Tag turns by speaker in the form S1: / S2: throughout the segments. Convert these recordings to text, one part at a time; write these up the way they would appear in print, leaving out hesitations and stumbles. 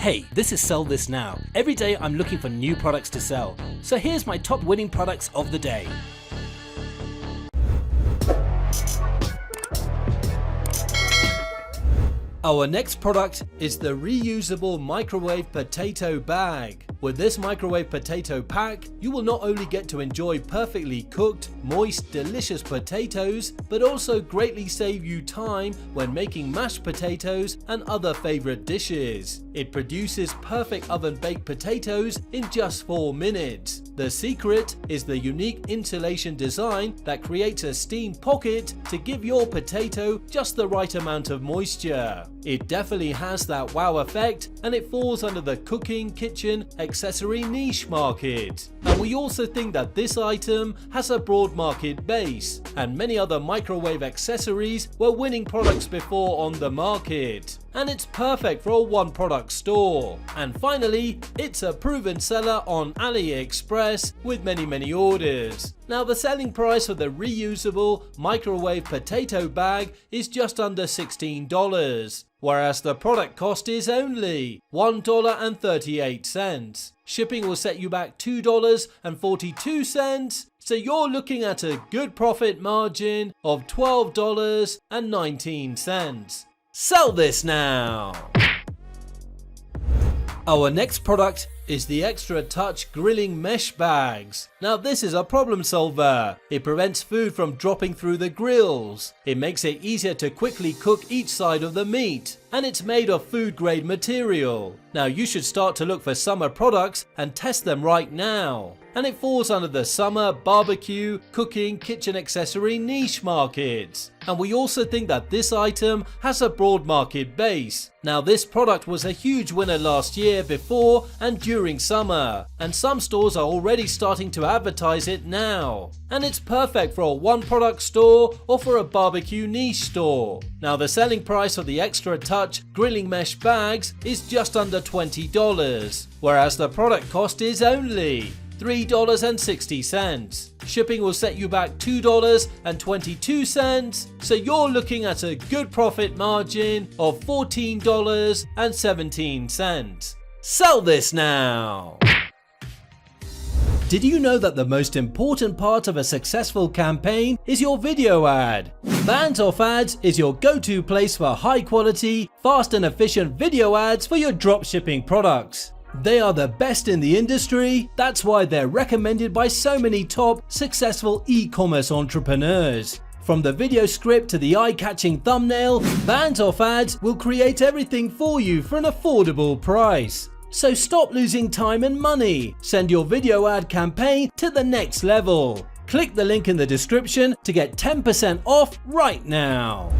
S1: Hey, this is Sell This Now. Every day I'm looking for new products to sell. So here's my top winning products of the day. Our next product is the reusable microwave potato bag. With this microwave potato pack, you will not only get to enjoy perfectly cooked, moist, delicious potatoes, but also greatly save you time when making mashed potatoes and other favorite dishes. It produces perfect oven-baked potatoes in just 4 minutes. The secret is the unique insulation design that creates a steam pocket to give your potato just the right amount of moisture. It definitely has that wow effect, and it falls under the cooking, kitchen, accessory niche market. And we also think that this item has a broad market base, and many other microwave accessories were winning products before on the market. And it's perfect for a one product store. And finally, it's a proven seller on AliExpress with many orders. Now the selling price for the reusable microwave potato bag is just under $16, whereas the product cost is only $1.38. Shipping will set you back $2.42, so you're looking at a good profit margin of $12.19. Sell this now! Our next product is the Extra Touch Grilling Mesh Bags. Now this is a problem solver. It prevents food from dropping through the grills. It makes it easier to quickly cook each side of the meat. And it's made of food grade material. Now you should start to look for summer products and test them right now. And it falls under the summer, barbecue, cooking, kitchen accessory niche markets. And we also think that this item has a broad market base. Now this product was a huge winner last year before and during summer, and some stores are already starting to advertise it now. And it's perfect for a one product store or for a barbecue niche store. Now the selling price of the Extra Touch Grilling Mesh Bags is just under $20, whereas the product cost is only $3.60. Shipping will set you back $2.22, so you're looking at a good profit margin of $14.17. Sell this now! Did you know that the most important part of a successful campaign is your video ad? BANDSOFFADS is your go-to place for high quality, fast and efficient video ads for your dropshipping products. They are the best in the industry. That's why they're recommended by so many top successful e-commerce entrepreneurs. From the video script to the eye-catching thumbnail, BANDSOFFADS will create everything for you for an affordable price. So stop losing time and money. Send your video ad campaign to the next level. Click the link in the description to get 10% off right now.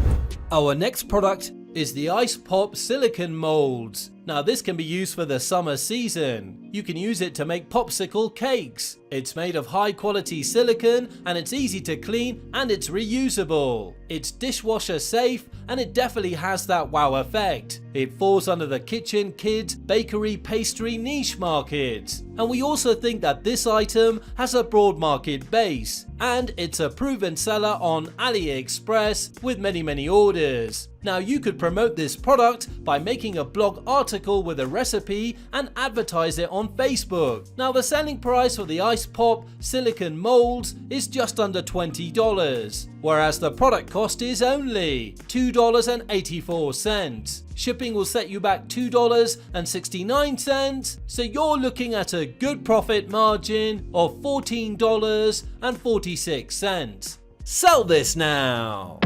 S1: Our next product is the Ice Pop silicone molds. Now this can be used for the summer season. You can use it to make popsicle cakes. It's made of high quality silicone and it's easy to clean and it's reusable. It's dishwasher safe and it definitely has that wow effect. It falls under the kitchen, kids, bakery, pastry niche markets. And we also think that this item has a broad market base and it's a proven seller on AliExpress with many orders. Now you could promote this product by making a blog article with a recipe and advertise it on Facebook. Now the selling price for the Ice Pop silicone molds is just under $20, whereas the product cost is only $2.84. Shipping will set you back $2.69, so you're looking at a good profit margin of $14.46. Sell this now!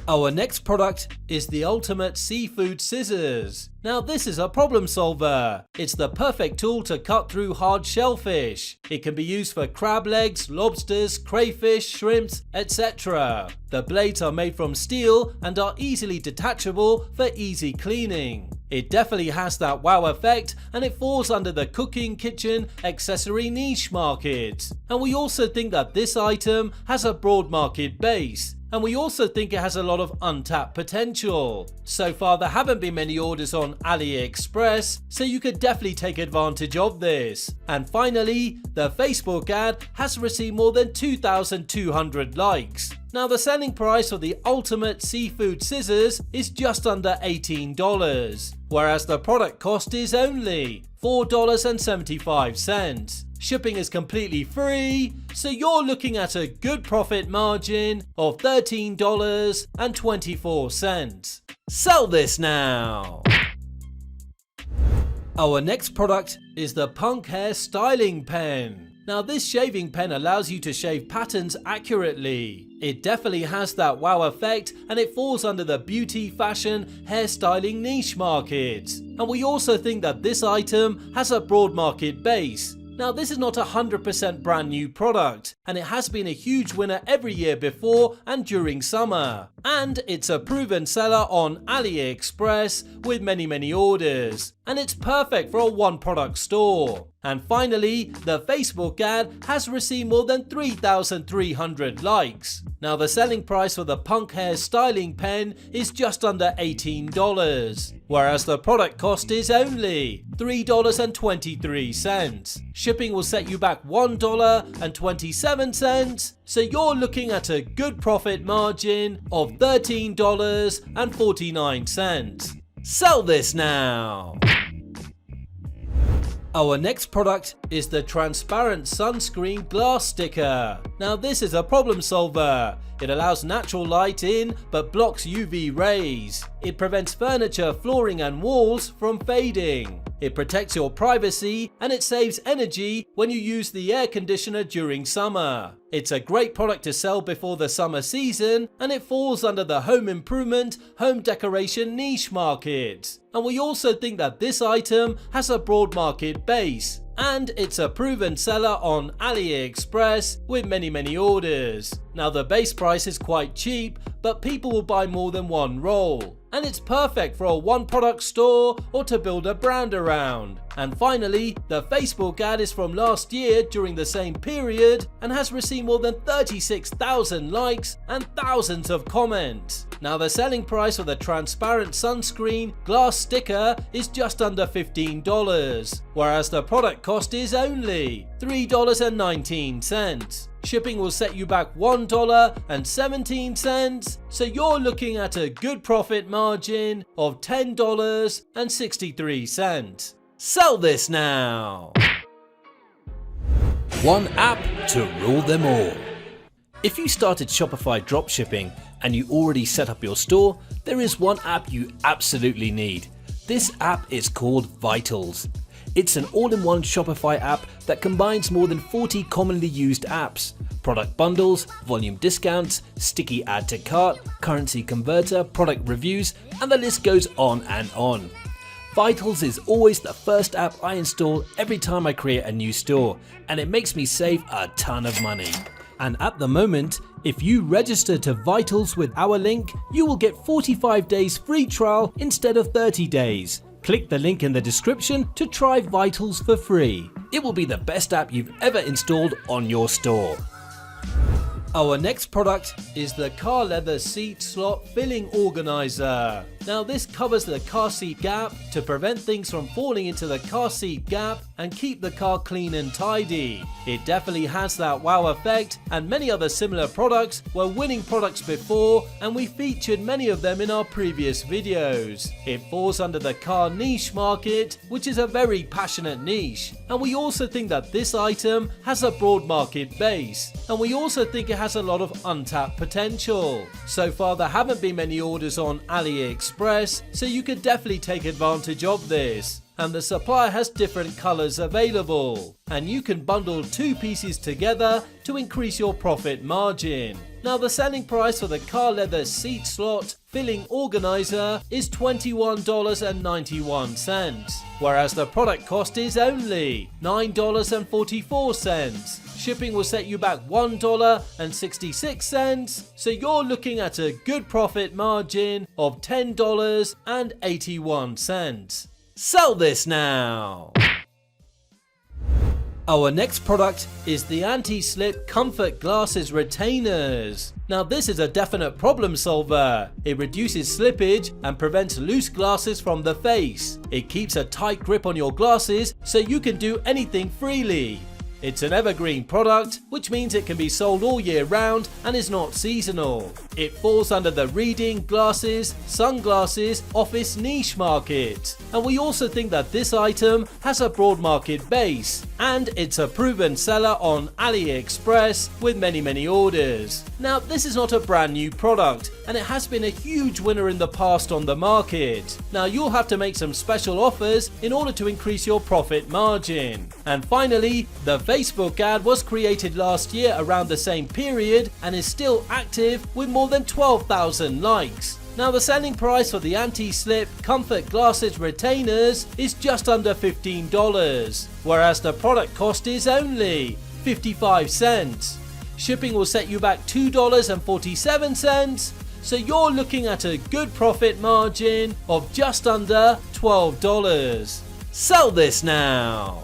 S1: Our next product is the Ultimate Seafood Scissors. Now this is a problem solver. It's the perfect tool to cut through hard shellfish. It can be used for crab legs, lobsters, crayfish, shrimps, etc. The blades are made from steel and are easily detachable for easy cleaning. It definitely has that wow effect and it falls under the cooking, kitchen, accessory niche market. And we also think that this item has a broad market base. And we also think it has a lot of untapped potential. So far there haven't been many orders on AliExpress, so you could definitely take advantage of this. And finally, the Facebook ad has received more than 2,200 likes. Now the selling price for the ultimate seafood scissors is just under $18, whereas the product cost is only $4.75. Shipping is completely free, so you're looking at a good profit margin of $13.24. Sell this now! Our next product is the Punk Hair Styling Pen. Now this shaving pen allows you to shave patterns accurately. It definitely has that wow effect, and it falls under the beauty, fashion, hairstyling niche market. And we also think that this item has a broad market base. Now this is not a 100% brand new product, and it has been a huge winner every year before and during summer. And it's a proven seller on AliExpress with many orders. And it's perfect for a one product store. And finally, the Facebook ad has received more than 3,300 likes. Now the selling price for the Punk Hair Styling Pen is just under $18, whereas the product cost is only $3.23. Shipping will set you back $1.27, so you're looking at a good profit margin of $13.49. Sell this now! Our next product is the transparent sunscreen glass sticker. Now this is a problem solver. It allows natural light in but blocks UV rays. It prevents furniture, flooring and walls from fading. It protects your privacy, and it saves energy when you use the air conditioner during summer. It's a great product to sell before the summer season, and it falls under the home improvement, home decoration niche market. And we also think that this item has a broad market base, and it's a proven seller on AliExpress with many orders. Now the base price is quite cheap, but people will buy more than one roll. And it's perfect for a one product store or to build a brand around. And finally, the Facebook ad is from last year during the same period and has received more than 36,000 likes and thousands of comments. Now the selling price for the transparent sunscreen glass sticker is just under $15, whereas the product cost is only $3.19. Shipping will set you back $1.17, so you're looking at a good profit margin of $10.63. Sell this now! One app to rule them all. If you started Shopify Dropshipping and you already set up your store, there is one app you absolutely need. This app is called Vitals. It's an all-in-one Shopify app that combines more than 40 commonly used apps, product bundles, volume discounts, sticky add to cart, currency converter, product reviews, and the list goes on and on. Vitals is always the first app I install every time I create a new store, and it makes me save a ton of money. And at the moment, if you register to Vitals with our link, you will get 45 days free trial instead of 30 days. Click the link in the description to try Vitals for free. It will be the best app you've ever installed on your store. Our next product is the car leather seat slot filling organizer. Now this covers the car seat gap to prevent things from falling into the car seat gap and keep the car clean and tidy. It definitely has that wow effect, and many other similar products were winning products before, and we featured many of them in our previous videos. It falls under the car niche market, which is a very passionate niche, and we also think that this item has a broad market base, and we also think it has a lot of untapped potential. So far there haven't been many orders on AliExpress, so you could definitely take advantage of this. And the supplier has different colors available, and you can bundle two pieces together to increase your profit margin. Now the selling price for the car leather seat slot filling organizer is $21.91, whereas the product cost is only $9.44. Shipping will set you back $1.66, so you're looking at a good profit margin of $10.81. Sell this now! Our next product is the anti-slip comfort glasses retainers. Now this is a definite problem solver. It reduces slippage and prevents loose glasses from the face. It keeps a tight grip on your glasses so you can do anything freely. It's an evergreen product, which means it can be sold all year round and is not seasonal. It falls under the reading, glasses, sunglasses, office niche market. And we also think that this item has a broad market base, and it's a proven seller on AliExpress with many orders. Now, this is not a brand new product, and it has been a huge winner in the past on the market. Now, you'll have to make some special offers in order to increase your profit margin. And finally, the Facebook ad was created last year around the same period and is still active with more than 12,000 likes. Now, the selling price for the anti-slip comfort glasses retainers is just under $15, whereas the product cost is only 55 cents. Shipping will set you back $2.47, so you're looking at a good profit margin of just under $12. Sell this now!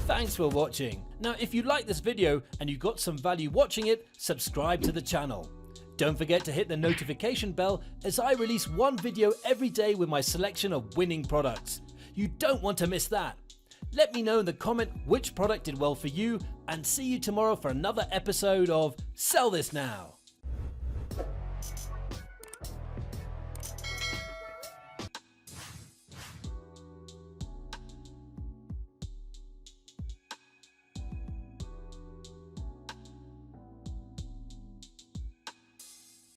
S1: Thanks for watching. Now, if you like this video and you got some value watching it, subscribe to the channel. Don't forget to hit the notification bell as I release one video every day with my selection of winning products. You don't want to miss that. Let me know in the comment which product did well for you, and see you tomorrow for another episode of Sell This Now.